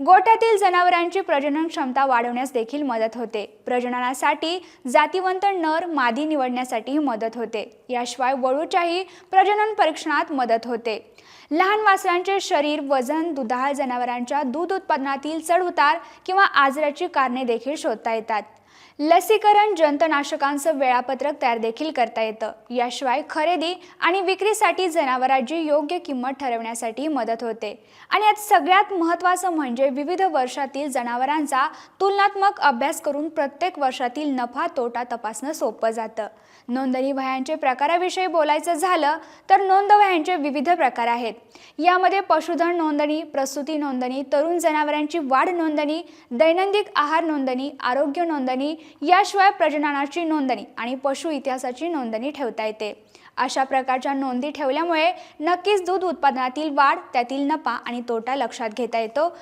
गोठ्यातील जनावरांची प्रजनन क्षमता वाढवण्यास देखील मदत होते। प्रजननासाठी जातिवंत नर मादी निवडण्यासाठी मदत होते। याशिवाय वळूच्याही प्रजनन परीक्षणात मदत होते। लहान वासरांचे शरीर, वजन, दुधाळ जनावरांच्या दूध उत्पादनातील चढउतार किंवा आजाराची कारणे देखील शोधता येतात। लसीकरण, जंतुनाशकांचं वेळापत्रक तयार देखील करता येतं। याशिवाय खरेदी आणि विक्रीसाठी जनावरांची योग्य किंमत ठरवण्यासाठी मदत होते। आणि यात सगळ्यात महत्त्वाचं म्हणजे विविध वर्षातील जनावरांचा तुलनात्मक अभ्यास करून प्रत्येक वर्षातील नफा तोटा तपासणं सोपं जातं। नोंदणी वह्यांचे प्रकाराविषयी बोलायचं झालं तर नोंदवह्यांचे विविध प्रकार आहेत। यामध्ये पशुधन नोंदणी, प्रसूती नोंदणी, तरुण जनावरांची वाढ नोंदणी, दैनंदिन आहार नोंदणी, आरोग्य नोंदणी, याशिवाय प्रजननाची नोंदणी आणि पशु इतिहासाची नोंदणी ठेवता येते। अशा प्रकारच्या नोंदी ठेवल्यामुळे नक्कीच दूध उत्पादनातील वाढ, त्यातील नफा आणि तोटा लक्षात घेता येतो